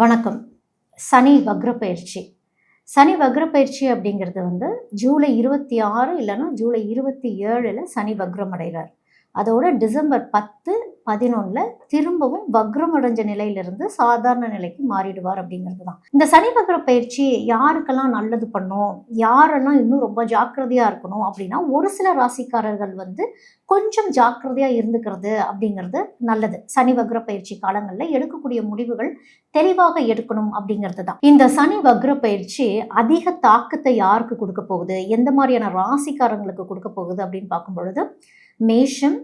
வணக்கம். சனி வக்ர பயிற்சி. சனி வக்ர பயிற்சி அப்படிங்கிறது ஜூலை 26 இல்லைன்னா ஜூலை 27ல் சனி வக்ரம் அடைகிறார். அதோட டிசம்பர் 10, 11ல் திரும்பவும் வக்ரம் அடைஞ்ச நிலையிலிருந்து சாதாரண நிலைக்கு மாறிடுவார் அப்படிங்கிறது தான். இந்த சனி வக்ர பயிற்சி யாருக்கெல்லாம் நல்லது பண்ணும், யாரெல்லாம் இன்னும் ரொம்ப ஜாக்கிரதையா இருக்கணும் அப்படின்னா, ஒரு சில ராசிக்காரர்கள் கொஞ்சம் ஜாக்கிரதையா இருந்துக்கிறது அப்படிங்கிறது நல்லது. சனி வக்ர பயிற்சி காலங்களில் எடுக்கக்கூடிய முடிவுகள் தெளிவாக எடுக்கணும் அப்படிங்கிறது தான். இந்த சனி வக்ர பயிற்சி அதிக தாக்கத்தை யாருக்கு கொடுக்க போகுது, எந்த மாதிரியான ராசிக்காரங்களுக்கு கொடுக்க போகுது அப்படின்னு பார்க்கும் பொழுது, மேஷம்,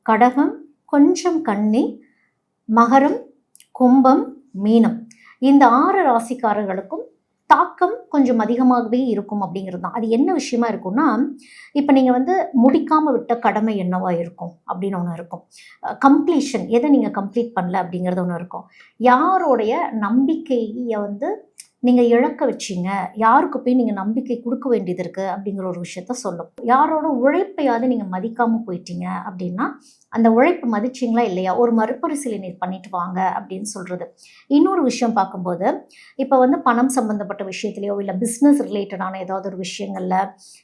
கடகம், கொஞ்சம் கன்னி, மகரம், கும்பம், மீனம், இந்த 6 ராசிக்காரர்களுக்கும் தாக்கம் கொஞ்சம் அதிகமாகவே இருக்கும் அப்படிங்கிறது தான். அது என்ன விஷயமா இருக்கும்னா, இப்போ நீங்கள் முடிக்காமல் விட்ட கடமை என்னவா இருக்கும் அப்படின்னு ஒன்று இருக்கும். கம்ப்ளீஷன், எதை நீங்கள் கம்ப்ளீட் பண்ணல அப்படிங்கிறது ஒன்று இருக்கும். யாரோடைய நம்பிக்கையை நீங்கள் இழக்க வச்சிங்க, யாருக்கு போய் நீங்கள் நம்பிக்கை கொடுக்க வேண்டியது இருக்குது அப்படிங்கிற ஒரு விஷயத்த சொல்லும். யாரோட உழைப்பையாவது நீங்கள் மதிக்காமல் போயிட்டீங்க அப்படின்னா, அந்த உழைப்பு மதிச்சிங்களா இல்லையா, ஒரு மறுபரிசீலனை பண்ணிட்டு வாங்க அப்படின்னு சொல்கிறது. இன்னொரு விஷயம் பார்க்கும்போது, இப்போ பணம் சம்மந்தப்பட்ட விஷயத்துலையோ இல்லை பிஸ்னஸ் ரிலேட்டடான ஏதாவது ஒரு விஷயங்களில்,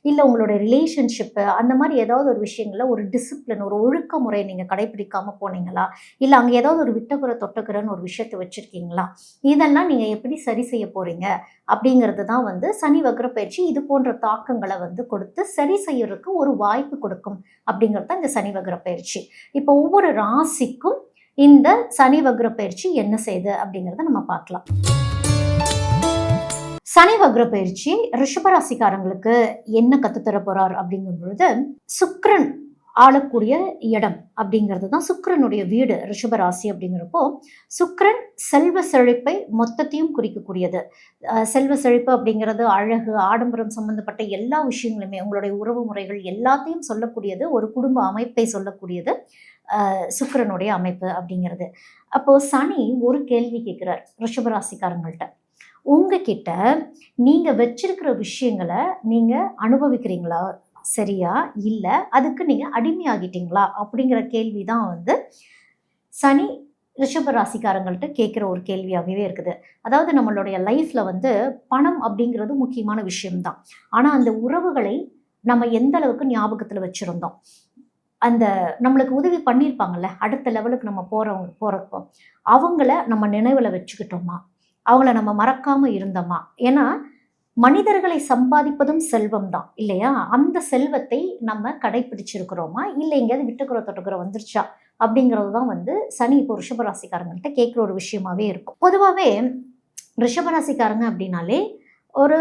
இல்லை உங்களோட ரிலேஷன்ஷிப்பு அந்த மாதிரி ஏதாவது ஒரு விஷயங்களில் ஒரு டிசிப்ளின், ஒரு ஒழுக்க முறையை நீங்கள் கடைப்பிடிக்காமல் போனீங்களா, இல்லை அங்கே ஏதாவது ஒரு விட்டக்குறை தொட்டக்குறைன்னு ஒரு விஷயத்தை வச்சுருக்கீங்களா, இதெல்லாம் நீங்கள் எப்படி சரி செய்ய போகிறீங்க அப்படிங்கிறது தான் சனி வக்ர பயிற்சி இது போன்ற தாக்கங்களை கொடுத்து சரி செய்யறதுக்கு ஒரு வாய்ப்பு கொடுக்கும் அப்படிங்கிறது தான் இந்த சனி வக்ர பயிற்சி. இப்போ ஒவ்வொரு ராசிக்கும் இந்த சனி வக்ர பயிற்சி என்ன செய்யுது அப்படிங்கிறத நம்ம பார்க்கலாம். சனி வக்ர பயிற்சி ரிஷபராசிக்காரங்களுக்கு என்ன கத்துத்தர போறார் அப்படிங்கும் பொழுது, சுக்கிரன் ஆளக்கூடிய இடம் அப்படிங்கிறது தான் சுக்கிரனுடைய வீடு ரிஷபராசி. அப்படிங்கிறப்போ சுக்கிரன் செல்வ செழிப்பை மொத்தத்தையும் குறிக்கக்கூடியது. செல்வ செழிப்பு அப்படிங்கிறது அழகு, ஆடம்பரம் சம்பந்தப்பட்ட எல்லா விஷயங்களுமே, உங்களுடைய உறவு முறைகள் எல்லாத்தையும் சொல்லக்கூடியது, ஒரு குடும்ப அமைப்பை சொல்லக்கூடியது சுக்கிரனுடைய அமைப்பு அப்படிங்கிறது. அப்போ சனி ஒரு கேள்வி கேட்கிறார் ரிஷபராசிக்காரங்கள்ட்ட. உங்ககிட்ட நீங்க வச்சிருக்கிற விஷயங்களை நீங்க அனுபவிக்கிறீங்களா சரியா, இல்லை அதுக்கு நீங்கள் அடிமையாகிட்டீங்களா அப்படிங்கிற கேள்வி தான் சனி ரிஷப ராசிக்காரங்கள்ட்ட கேட்குற ஒரு கேள்வியாகவே இருக்குது. அதாவது நம்மளுடைய லைஃப்பில் பணம் அப்படிங்கிறது முக்கியமான விஷயம்தான். ஆனால் அந்த உறவுகளை நம்ம எந்த அளவுக்கு ஞாபகத்தில் வச்சுருந்தோம், அந்த நம்மளுக்கு உதவி பண்ணியிருப்பாங்கல்ல, அடுத்த லெவலுக்கு நம்ம போகிறப்போ அவங்கள நம்ம நினைவில் வச்சுக்கிட்டோமா, அவங்கள நம்ம மறக்காமல் இருந்தோமா. ஏன்னா மனிதர்களை சம்பாதிப்பதும் செல்வம் தான் இல்லையா, அந்த செல்வத்தை நம்ம கடைபிடிச்சிருக்கிறோமா, இல்லை எங்கேயாவது விட்டுக்குற தொட்டுக்குற வந்துருச்சா அப்படிங்கிறது தான் சனி இப்போ ரிஷபராசிக்காரங்கள்ட்ட கேட்குற ஒரு விஷயமாவே இருக்கும். பொதுவாகவே ரிஷபராசிக்காரங்க அப்படின்னாலே ஒரு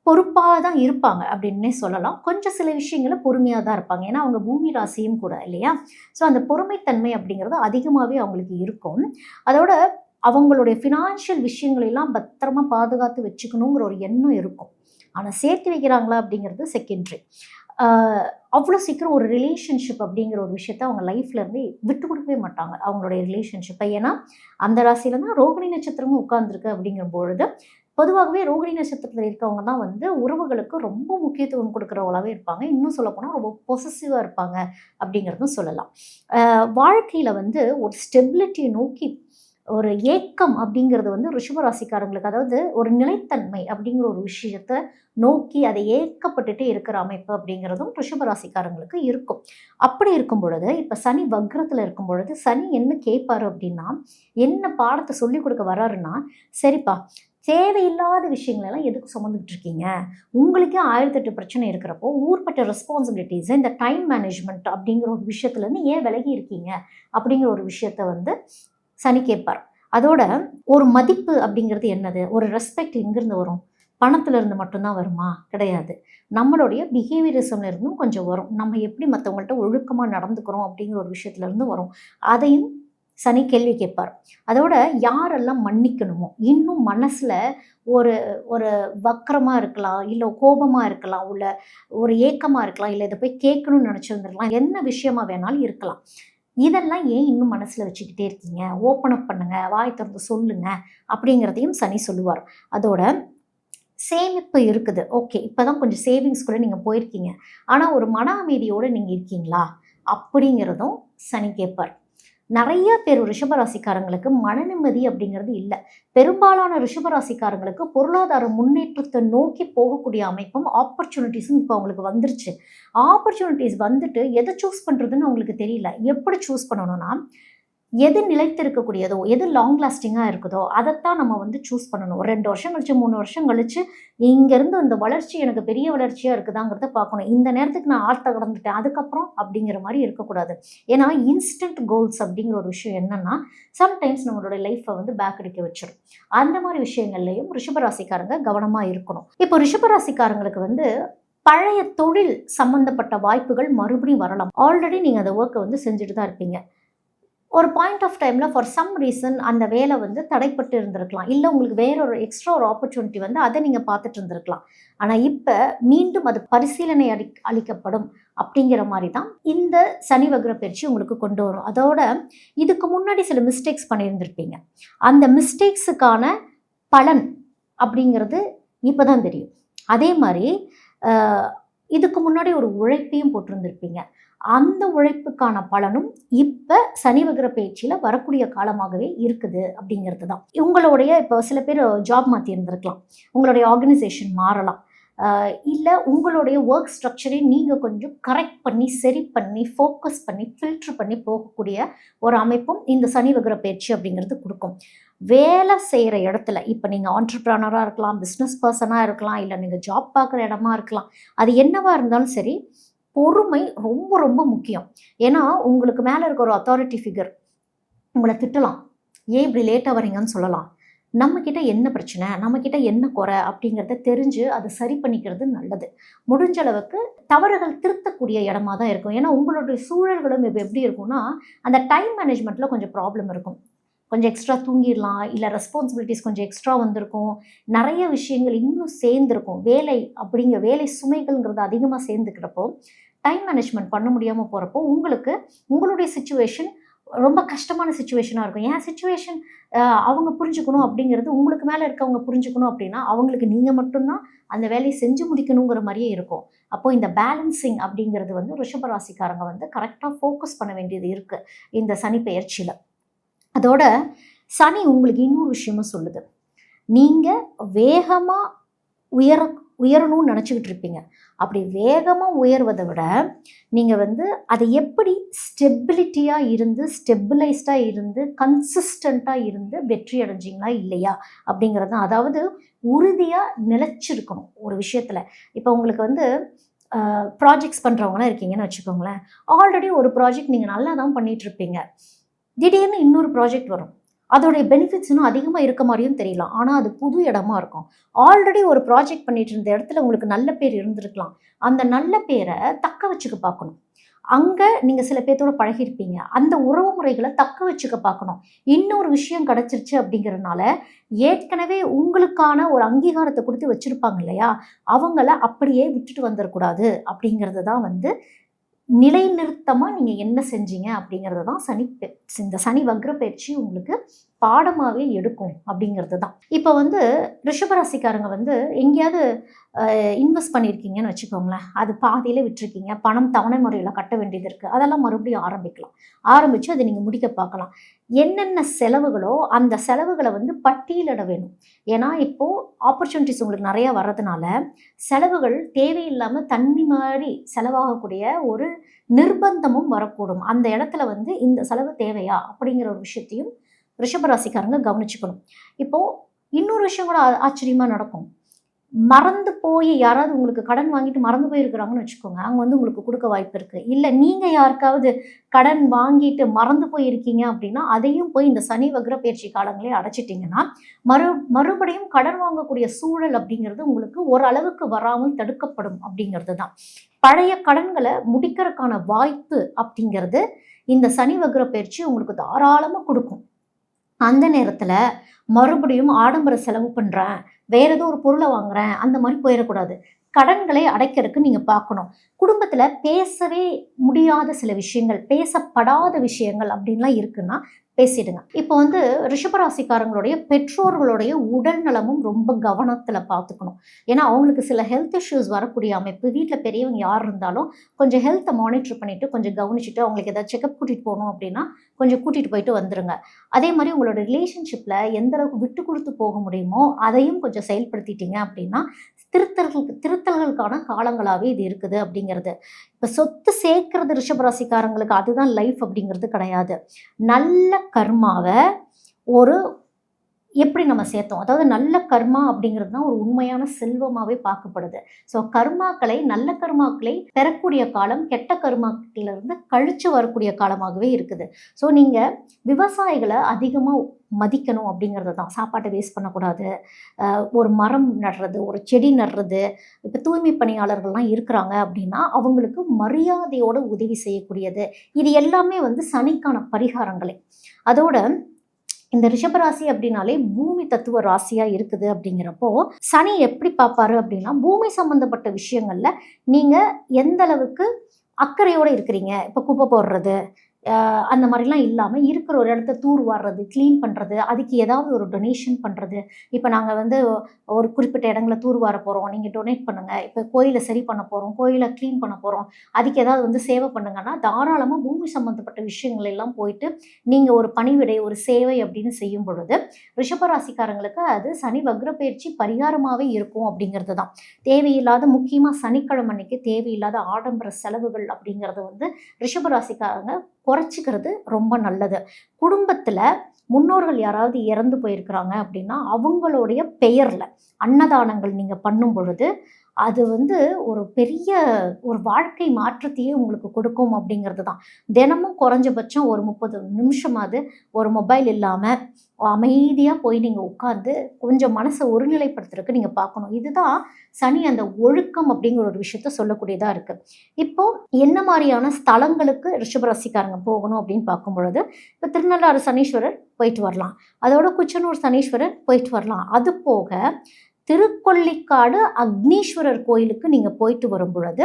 பொறுப்பாக தான் இருப்பாங்க அப்படின்னே சொல்லலாம். கொஞ்சம் சில விஷயங்களை பொறுமையாக தான் இருப்பாங்க, ஏன்னா அவங்க பூமி ராசியும் கூட இல்லையா. ஸோ அந்த பொறுமைத்தன்மை அப்படிங்கிறது அதிகமாகவே அவங்களுக்கு இருக்கும். அதோட அவங்களுடைய ஃபினான்ஷியல் விஷயங்களெல்லாம் பத்திரமா பாதுகாத்து வச்சுக்கணுங்கிற ஒரு எண்ணம் இருக்கும். ஆனால் சேர்த்து வைக்கிறாங்களா அப்படிங்கிறது செகண்ட்ரி. அவ்வளோ சீக்கிரம் ஒரு ரிலேஷன்ஷிப் அப்படிங்கிற ஒரு விஷயத்த அவங்க லைஃப்லேருந்து விட்டு கொடுக்கவே மாட்டாங்க, அவங்களுடைய ரிலேஷன்ஷிப்பை. ஏன்னா அந்த ராசியில தான் ரோகிணி நட்சத்திரமும் உட்கார்ந்துருக்கு அப்படிங்கிற பொழுது, பொதுவாகவே ரோகிணி நட்சத்திரத்தில் இருக்கவங்க தான் உறவுகளுக்கு ரொம்ப முக்கியத்துவம் கொடுக்குறவங்களாவே இருப்பாங்க. இன்னும் சொல்லப்போனால் ரொம்ப பொசசிவாக இருப்பாங்க அப்படிங்கிறதும் சொல்லலாம். வாழ்க்கையில் ஒரு ஸ்டெபிலிட்டியை நோக்கி ஒரு ஏக்கம் அப்படிங்கிறது ரிஷபராசிக்காரங்களுக்கு, அதாவது ஒரு நிலைத்தன்மை அப்படிங்கிற ஒரு விஷயத்த நோக்கி அதை ஏக்கப்பட்டுட்டே இருக்கிற அமைப்பு அப்படிங்கிறதும் ரிஷபராசிக்காரங்களுக்கு இருக்கும். அப்படி இருக்கும் பொழுது, இப்போ சனி வக்ரத்தில் இருக்கும் பொழுது சனி என்ன கேட்பாரு அப்படின்னா, என்ன பாடத்தை சொல்லிக் கொடுக்க வர்றாருன்னா, சரிப்பா தேவையில்லாத விஷயங்களெல்லாம் எதுக்கு சுமந்துக்கிட்டு இருக்கீங்க, உங்களுக்கே 1008 பிரச்சனை இருக்கிறப்போ ஊர்பட்ட ரெஸ்பான்சிபிலிட்டிஸ், இந்த டைம் மேனேஜ்மெண்ட் அப்படிங்கிற ஒரு விஷயத்துலேருந்து ஏன் விலகி இருக்கீங்க அப்படிங்கிற ஒரு விஷயத்த சனி கேட்பார். அதோட ஒரு மதிப்பு அப்படிங்கிறது என்னது, ஒரு ரெஸ்பெக்ட் எங்கேருந்து வரும், பணத்துல இருந்து மட்டும்தான் வருமா, கிடையாது. நம்மளுடைய பிஹேவியரிசம்ல இருந்தும் கொஞ்சம் வரும். நம்ம எப்படி மற்றவங்கள்ட்ட ஒழுக்கமாக நடந்துக்கிறோம் அப்படிங்கிற ஒரு விஷயத்துலேருந்து வரும். அதையும் சனி கேள்வி கேட்பார். அதோட யாரெல்லாம் மன்னிக்கணுமோ, இன்னும் மனசில் ஒரு ஒரு வக்கரமாக இருக்கலாம், இல்லை கோபமாக இருக்கலாம், உள்ள ஒரு ஏக்கமாக இருக்கலாம், இல்லை இதை போய் கேட்கணும்னு நினச்சிருந்துருக்கலாம், என்ன விஷயமா வேணாலும் இருக்கலாம். இதெல்லாம் ஏன் இன்னும் மனசில் வச்சுக்கிட்டே இருக்கீங்க, ஓப்பன் அப் பண்ணுங்க, வாய் திறந்து சொல்லுங்க அப்படிங்கிறதையும் சனி சொல்லுவார். அதோட சேமிப்பு இருக்குது, ஓகே, இப்போ தான் கொஞ்சம் சேவிங்ஸ்குள்ளே நீங்கள் போயிருக்கீங்க, ஆனால் ஒரு மன அமைதியோடு நீங்கள் இருக்கீங்களா அப்படிங்கிறதும் சனி கேட்பார். நிறைய பேர் ரிஷபராசிக்காரங்களுக்கு மன நிம்மதி அப்படிங்கிறது இல்லை. பெரும்பாலான ரிஷபராசிக்காரங்களுக்கு பொருளாதார முன்னேற்றத்தை நோக்கி போகக்கூடிய அமைப்பும் ஆப்பர்ச்சுனிட்டிஸும் இப்போ அவங்களுக்கு வந்துருச்சு. ஆப்பர்ச்சுனிட்டிஸ் வந்துட்டு எதை சூஸ் பண்ணுறதுன்னு அவங்களுக்கு தெரியல. எப்படி சூஸ் பண்ணணும்னா, எது நிலைத்து இருக்கக்கூடியதோ, எது லாங் லாஸ்டிங்காக இருக்குதோ அதைத்தான் நம்ம வந்து சூஸ் பண்ணணும். 2 வருஷம் கழிச்சு, 3 வருஷம் கழிச்சு இங்கேருந்து அந்த வளர்ச்சி எனக்கு பெரிய வளர்ச்சியாக இருக்குதாங்கிறத பார்க்கணும். இந்த நேரத்துக்கு நான் ஆழ்த்த கடந்துட்டேன், அதுக்கப்புறம் அப்படிங்கிற மாதிரி இருக்கக்கூடாது. ஏன்னா இன்ஸ்டன்ட் கோல்ஸ் அப்படிங்கிற ஒரு விஷயம் என்னன்னா, சம்டைம்ஸ் நம்மளோட லைஃப்பை வந்து பேக் அடிக்க வச்சிடும். அந்த மாதிரி விஷயங்கள்லையும் ரிஷபராசிக்காரங்க கவனமாக இருக்கணும். இப்போ ரிஷபராசிக்காரங்களுக்கு வந்து பழைய தொழில் சம்பந்தப்பட்ட வாய்ப்புகள் மறுபடியும் வரலாம். ஆல்ரெடி நீங்கள் அந்த ஒர்க்கை வந்து செஞ்சுட்டு தான் இருப்பீங்க. ஒரு பாயிண்ட் ஆஃப் டைமில் ஃபார் சம் ரீசன் அந்த வேலை வந்து தடைப்பட்டு இருந்திருக்கலாம். இல்லை உங்களுக்கு வேற ஒரு எக்ஸ்ட்ரா ஒரு ஆப்பர்ச்சுனிட்டி வந்து அதை நீங்கள் பார்த்துட்டு இருந்திருக்கலாம். ஆனால் இப்போ மீண்டும் அது பரிசீலனை அளிக்கப்படும் அப்படிங்கிற மாதிரி தான் இந்த சனி வக்ர பயிற்சி உங்களுக்கு கொண்டு வரும். அதோட இதுக்கு முன்னாடி சில மிஸ்டேக்ஸ் பண்ணியிருந்திருப்பீங்க. அந்த மிஸ்டேக்ஸுக்கான பலன் அப்படிங்கிறது இப்போ தான் தெரியும். அதே மாதிரி இதுக்கு முன்னாடி ஒரு உழைப்பையும் போட்டிருந்திருப்பீங்க. அந்த உழைப்புக்கான பலனும் இப்போ சனி வக்ர பயிற்சியில் வரக்கூடிய காலமாகவே இருக்குது அப்படிங்கிறது தான். உங்களுடைய இப்போ சில பேர் ஜாப் மாற்றி இருந்திருக்கலாம், உங்களுடைய ஆர்கனைசேஷன் மாறலாம், இல்லை உங்களுடைய ஒர்க் ஸ்ட்ரக்சரை நீங்கள் கொஞ்சம் கரெக்ட் பண்ணி, சரி பண்ணி, ஃபோக்கஸ் பண்ணி, ஃபில்ட்ரு பண்ணி போகக்கூடிய ஒரு அமைப்பும் இந்த சனி வக்ர பயிற்சி அப்படிங்கிறது கொடுக்கும். வேலை செய்கிற இடத்துல இப்போ நீங்கள் ஆண்டர்ப்ரனராக இருக்கலாம், பிஸ்னஸ் பர்சனாக இருக்கலாம், இல்லை நீங்கள் ஜாப் பார்க்குற இடமா இருக்கலாம், அது என்னவாக இருந்தாலும் சரி, பொறுமை ரொம்ப ரொம்ப முக்கியம். ஏன்னா உங்களுக்கு மேலே இருக்க ஒரு அத்தாரிட்டி ஃபிகர் உங்களை திட்டலாம், ஏன் இப்படி லேட்டாக வரீங்கன்னு சொல்லலாம். நம்மக்கிட்ட என்ன பிரச்சனை, நம்மக்கிட்ட என்ன குறை அப்படிங்கிறத தெரிஞ்சு அதை சரி பண்ணிக்கிறது நல்லது. முடிஞ்ச அளவுக்கு தவறுகள் திருத்தக்கூடிய இடமா தான் இருக்கும். ஏன்னா உங்களுடைய சூழல்களும் இப்போ எப்படி இருக்கும்னா, அந்த டைம் மேனேஜ்மெண்ட்டில் கொஞ்சம் ப்ராப்ளம் இருக்கும். கொஞ்சம் எக்ஸ்ட்ரா தூங்கிடலாம், இல்லை ரெஸ்பான்சிபிலிட்டிஸ் கொஞ்சம் எக்ஸ்ட்ரா வந்திருக்கும், நிறைய விஷயங்கள் இன்னும் சேர்ந்துருக்கும். வேலை சுமைகள்ங்கிறது அதிகமாக சேர்ந்துக்கிறப்போ டைம் மேனேஜ்மெண்ட் பண்ண முடியாமல் போகிறப்போ உங்களுடைய சிச்சுவேஷன் ரொம்ப கஷ்டமான சிச்சுவேஷனாக இருக்கும். ஏன் சிச்சுவேஷன் அவங்க புரிஞ்சுக்கணும் அப்படிங்கிறது, உங்களுக்கு மேலே இருக்கவங்க புரிஞ்சுக்கணும் அப்படின்னா அவங்களுக்கு நீங்கள் மட்டும்தான் அந்த வேலையை செஞ்சு முடிக்கணுங்கிற மாதிரியே இருக்கும். அப்போது இந்த பேலன்சிங் அப்படிங்கிறது வந்து ரிஷபராசிக்காரங்க வந்து கரெக்டாக ஃபோக்கஸ் பண்ண வேண்டியது இருக்குது இந்த சனி பெயர்ச்சியில். அதோட சனி உங்களுக்கு இன்னொரு விஷயமும் சொல்லுது, நீங்கள் வேகமாக உயரணும்னு நினச்சிக்கிட்டு இருப்பீங்க. அப்படி வேகமாக உயர்வதை விட நீங்கள் வந்து அதை எப்படி ஸ்டெபிலிட்டியாக இருந்து, ஸ்டெபிளைஸ்டாக இருந்து, கன்சிஸ்டண்ட்டாக இருந்து வெற்றி அடைஞ்சிங்களா இல்லையா அப்படிங்கிறது தான். அதாவது உறுதியாக நிலைச்சிருக்கணும் ஒரு விஷயத்தில். இப்போ உங்களுக்கு வந்து ப்ராஜெக்ட்ஸ் பண்ணுறவங்களாம் இருக்கீங்கன்னு வச்சுக்கோங்களேன். ஆல்ரெடி ஒரு ப்ராஜெக்ட் நீங்கள் நல்லா தான் பண்ணிகிட்ருப்பீங்க, திடீர்னு இன்னொரு ப்ராஜெக்ட் வரும். அதோடைய பெனிஃபிட்ஸ் இன்னும் அதிகமாக இருக்க மாதிரியும் தெரியலாம். ஆனால் அது புது இடமா இருக்கும். ஆல்ரெடி ஒரு ப்ராஜெக்ட் பண்ணிட்டு இருந்த இடத்துல உங்களுக்கு நல்ல பேர் இருந்திருக்கலாம். அந்த நல்ல பேரை தக்க வச்சுக்க பார்க்கணும். அங்கே நீங்கள் சில பேர்த்தோட பழகிருப்பீங்க, அந்த உறவு முறைகளை தக்க வச்சுக்க பார்க்கணும். இன்னொரு விஷயம் கிடச்சிருச்சு அப்படிங்கிறதுனால ஏற்கனவே உங்களுக்கான ஒரு அங்கீகாரத்தை கொடுத்து வச்சுருப்பாங்க இல்லையா, அவங்கள அப்படியே விட்டுட்டு வந்துடக்கூடாது அப்படிங்கிறது தான் வந்து நிலைநிறுத்தமாக நீங்கள் என்ன செஞ்சீங்க அப்படிங்கிறது தான் இந்த சனி வக்ர பயிற்சி உங்களுக்கு பாடமாகவே எடுக்கும் அப்படிங்கிறது தான். இப்போ வந்து ரிஷபராசிக்காரங்க வந்து எங்கேயாவது இன்வெஸ்ட் பண்ணியிருக்கீங்கன்னு வச்சுக்கோங்களேன், அது பாதியில் விட்டுருக்கீங்க, பணம் தவணை முறையில் கட்ட வேண்டியது இருக்குது, அதெல்லாம் மறுபடியும் ஆரம்பித்து அதை நீங்கள் முடிக்க பார்க்கலாம். என்னென்ன செலவுகளோ அந்த செலவுகளை வந்து பட்டியலிட வேணும். ஏன்னா இப்போது ஆப்பர்ச்சுனிட்டிஸ் உங்களுக்கு நிறையா வர்றதுனால செலவுகள் தேவையில்லாமல் தண்ணி மாதிரி செலவாகக்கூடிய ஒரு நிர்பந்தமும் வரக்கூடும். அந்த இடத்துல வந்து இந்த செலவு தேவையா அப்படிங்கிற ஒரு விஷயத்தையும் ரிஷபராசிக்காரங்க கவனிச்சுக்கணும். இப்போது இன்னொரு விஷயம் கூட ஆச்சரியமாக நடக்கும். மறந்து போய் யாராவது உங்களுக்கு கடன் வாங்கிட்டு மறந்து போயிருக்கிறாங்கன்னு வச்சுக்கோங்க, அவங்க வந்து உங்களுக்கு கொடுக்க வாய்ப்பு இருக்குது. இல்லை நீங்கள் யாருக்காவது கடன் வாங்கிட்டு மறந்து போயிருக்கீங்க அப்படின்னா அதையும் போய் இந்த சனி வக்ர பயிற்சி காலங்களே அடைச்சிட்டிங்கன்னா மறுபடியும் கடன் வாங்கக்கூடிய சூழல் அப்படிங்கிறது உங்களுக்கு ஓரளவுக்கு வராமல் தடுக்கப்படும் அப்படிங்கிறது தான். பழைய கடன்களை முடிக்கிறதுக்கான வாய்ப்பு அப்படிங்கிறது இந்த சனி வக்ர பயிற்சி உங்களுக்கு தாராளமாக கொடுக்கும். அந்த நேரத்தில் மறுபடியும் ஆடம்பர செலவு பண்ணுறேன், வேறு ஏதோ ஒரு பொருளை வாங்குறேன், அந்த மாதிரி போயிடக்கூடாது. கடன்களை அடைக்கிறதுக்கு நீங்க பார்க்கணும். குடும்பத்துல பேசவே முடியாத சில விஷயங்கள், பேசப்படாத விஷயங்கள் அப்படின்லாம் இருக்குன்னா பேசிடுங்க. இப்போ வந்து ரிஷபராசிக்காரங்களுடைய பெற்றோர்களுடைய உடல் நலமும் ரொம்ப கவனத்துல பார்த்துக்கணும். ஏன்னா அவங்களுக்கு சில ஹெல்த் இஷ்யூஸ் வரக்கூடிய அமைப்பு. வீட்டில் பெரியவங்க யார் இருந்தாலும் கொஞ்சம் ஹெல்த்தை மானிட்டர் பண்ணிட்டு கொஞ்சம் கவனிச்சுட்டு அவங்களுக்கு ஏதாவது செக்அப் கூட்டிட்டு போகணும் அப்படின்னா கொஞ்சம் கூட்டிட்டு போயிட்டு வந்துருங்க. அதே மாதிரி உங்களோட ரிலேஷன்ஷிப்ல எந்த அளவுக்கு விட்டு கொடுத்து போக முடியுமோ அதையும் கொஞ்சம் செயல்படுத்திட்டீங்க அப்படின்னா திருத்தல்களுக்கான காலங்களாகவே இது இருக்குது அப்படிங்கிறது. இப்போ சொத்து சேர்க்கறது ரிஷபராசிக்காரங்களுக்கு அதுதான் லைஃப் அப்படிங்கிறது கிடையாது. நல்ல கர்மாவை ஒரு எப்படி நம்ம சேர்த்தோம், அதாவது நல்ல கர்மா அப்படிங்கிறது தான் ஒரு உண்மையான செல்வமாகவே பார்க்கப்படுது. ஸோ நல்ல கர்மாக்களை பெறக்கூடிய காலம் கெட்ட கர்மாக்கிலிருந்து கழிச்சு வரக்கூடிய காலமாகவே இருக்குது. ஸோ நீங்கள் விவசாயிகளை அதிகமாக மதிக்கணும் அப்படிங்கிறது தான். சாப்பாட்டை வேஸ்ட் பண்ணக்கூடாது. ஒரு மரம் நடுறது, ஒரு செடி நடுறது, இப்போ தூய்மை பணியாளர்கள்லாம் இருக்கிறாங்க அப்படின்னா அவங்களுக்கு மரியாதையோடு உதவி செய்யக்கூடியது. இது எல்லாமே வந்து சனிக்கான பரிகாரங்களே. அதோட இந்த ரிஷபராசி அப்படின்னாலே பூமி தத்துவ ராசியா இருக்குது அப்படிங்கிறப்போ சனி எப்படி பார்ப்பாரு அப்படின்னா பூமி சம்பந்தப்பட்ட விஷயங்கள்ல நீங்க எந்த அளவுக்கு அக்கறையோட இருக்கிறீங்க. இப்போ குப்பை போடுறது அந்த மாதிரிலாம் இல்லாமல் இருக்கிற ஒரு இடத்த தூர் வாடுறது, க்ளீன் பண்ணுறது, அதுக்கு ஏதாவது ஒரு டொனேஷன் பண்ணுறது. இப்போ நாங்கள் வந்து ஒரு குறிப்பிட்ட இடங்களை தூர் வார போகிறோம், நீங்கள் டொனேட் பண்ணுங்கள். இப்போ கோயிலை சரி பண்ண போகிறோம், கோயிலை க்ளீன் பண்ண போகிறோம், அதுக்கு ஏதாவது வந்து சேவை பண்ணுங்கன்னா தாராளமாக பூமி சம்மந்தப்பட்ட விஷயங்கள் எல்லாம் போயிட்டு நீங்கள் ஒரு பணிவிடை, ஒரு சேவை அப்படின்னு செய்யும் பொழுது ரிஷபராசிக்காரங்களுக்கு அது சனி வக்ரப்பெயர்ச்சி பரிகாரமாகவே இருக்கும் அப்படிங்கிறது தான். தேவையில்லாத முக்கியமாக சனிக்கிழமை அன்னைக்கு தேவையில்லாத ஆடம்பர செலவுகள் அப்படிங்கிறது வந்து ரிஷபராசிக்காரங்க குறைச்சிக்கிறது ரொம்ப நல்லது. குடும்பத்தில் முன்னோர்கள் யாராவது இறந்து போயிருக்கிறாங்க அப்படின்னா அவங்களுடைய பெயரில் அன்னதானங்கள் நீங்கள் பண்ணும் பொழுது அது வந்து ஒரு பெரிய ஒரு வாழ்க்கை மாற்றத்தையே உங்களுக்கு கொடுக்கும் அப்படிங்கிறது தான். தினமும் குறைஞ்சபட்சம் ஒரு 30 நிமிஷமாவது ஒரு மொபைல் இல்லாமல் அமைதியாக போய் நீங்கள் உட்காந்து கொஞ்சம் மனசை ஒருநிலைப்படுத்துறதுக்கு நீங்கள் பார்க்கணும். இதுதான் சனி அந்த ஒழுக்கம் அப்படிங்கிற ஒரு விஷயத்த சொல்லக்கூடியதாக இருக்குது. இப்போ என்ன மாதிரியான ஸ்தலங்களுக்கு ரிஷபராசிக்காரங்க போகணும் அப்படின்னு பார்க்கும் பொழுது இப்போ திருநள்ளாறு சனீஸ்வரர் போயிட்டு வரலாம், அதோட குச்சனூர் சனீஸ்வரர் போயிட்டு வரலாம். அது போக திருக்கொள்ளிக்காடு அக்னீஸ்வரர் கோயிலுக்கு நீங்கள் போயிட்டு வரும் பொழுது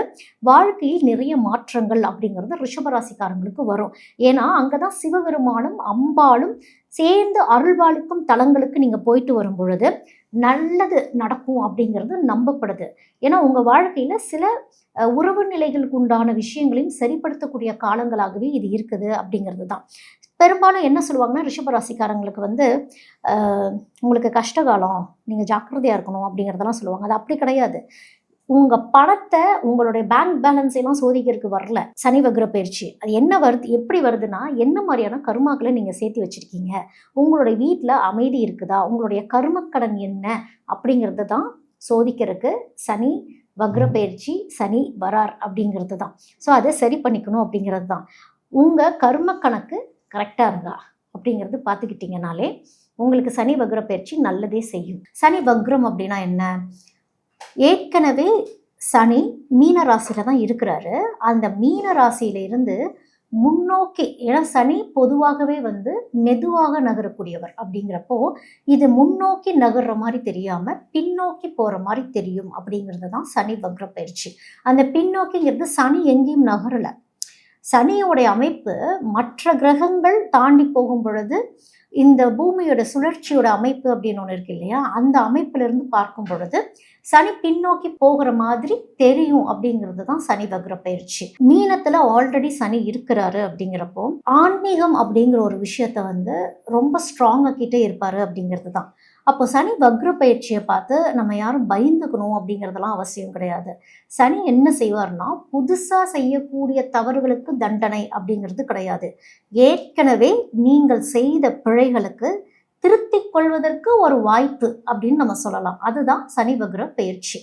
வாழ்க்கையில் நிறைய மாற்றங்கள் அப்படிங்கிறது ரிஷபராசிக்காரங்களுக்கு வரும். ஏன்னா அங்கே தான் சிவபெருமானும் அம்பாளும் சேர்ந்து அருள்வாளிக்கும் தலங்களுக்கு நீங்கள் போயிட்டு வரும் பொழுது நல்லது நடக்கும் அப்படிங்கிறது நம்பப்படுது. ஏன்னா உங்கள் வாழ்க்கையில் சில உறவு நிலைகளுக்கு உண்டான விஷயங்களையும் சரிப்படுத்தக்கூடிய காலங்களாகவே இது இருக்குது அப்படிங்கிறது தான். பெரும்பாலும் என்ன சொல்லுவாங்கன்னா ரிஷபராசிக்காரங்களுக்கு வந்து உங்களுக்கு கஷ்டகாலம், நீங்கள் ஜாக்கிரதையாக இருக்கணும் அப்படிங்கிறதெல்லாம் சொல்லுவாங்க. அது அப்படி கிடையாது. உங்கள் பணத்தை உங்களுடைய பேங்க் பேலன்ஸ் எல்லாம் சோதிக்கிறதுக்கு வரல சனி வக்ர பயிற்சி. அது என்ன வருது, எப்படி வருதுன்னா என்ன மாதிரியான கருமாக்களை நீங்கள் சேர்த்து வச்சுருக்கீங்க, உங்களுடைய வீட்டில் அமைதி இருக்குதா, உங்களுடைய கருமக்கடன் என்ன அப்படிங்கிறது தான் சோதிக்கிறதுக்கு சனி வக்ர பயிற்சி சனி வரார் அப்படிங்கிறது தான். ஸோ அதை சரி பண்ணிக்கணும் அப்படிங்கிறது தான். உங்கள் கர்ம கணக்கு கரெக்டாக இருந்தா அப்படிங்கிறது பார்த்துக்கிட்டிங்கனாலே உங்களுக்கு சனி வக்ர பயிற்சி நல்லதே செய்யும். சனி வக்ரம் அப்படின்னா என்ன, ஏற்கனவே சனி மீன ராசியில தான் இருக்கிறாரு. அந்த மீன ராசியில இருந்து முன்னோக்கி, ஏன்னா சனி பொதுவாகவே வந்து மெதுவாக நகரக்கூடியவர் அப்படிங்கிறப்போ இது முன்னோக்கி நகர்ற மாதிரி தெரியாம பின்னோக்கி போற மாதிரி தெரியும் அப்படிங்கிறது தான் சனி வக்ர பயிற்சி. அந்த பின்னோக்கிங்கிறது சனி எங்கேயும் நகரல. சனியோடைய அமைப்பு மற்ற கிரகங்கள் தாண்டி போகும் பொழுது இந்த பூமியோட சுழற்சியோட அமைப்பு அப்படின்னு ஒன்று இருக்கு இல்லையா, அந்த அமைப்பிலிருந்து பார்க்கும் பொழுது சனி பின்னோக்கி போகிற மாதிரி தெரியும் அப்படிங்கிறது தான் சனி வக்ர பயிற்சி. மீனத்துல ஆல்ரெடி சனி இருக்கிறாரு அப்படிங்கிறப்போ ஆன்மீகம் அப்படிங்கிற ஒரு விஷயத்த வந்து ரொம்ப ஸ்ட்ராங் ஆக்கிட்டே இருப்பாரு அப்படிங்கிறது தான். அப்போ சனி வக்ர பயிற்சியை பார்த்து நம்ம யாரும் பயந்துக்கணும் அப்படிங்கிறதெல்லாம் அவசியம் கிடையாது. சனி என்ன செய்வார்னா புதுசாக செய்யக்கூடிய தவறுகளுக்கு தண்டனை அப்படிங்கிறது கிடையாது. ஏற்கனவே நீங்கள் செய்த பிழைகளுக்கு திருத்திக் கொள்வதற்கு ஒரு வாய்ப்பு அப்படின்னு நம்ம சொல்லலாம். அதுதான் சனி வக்ர பயிற்சி.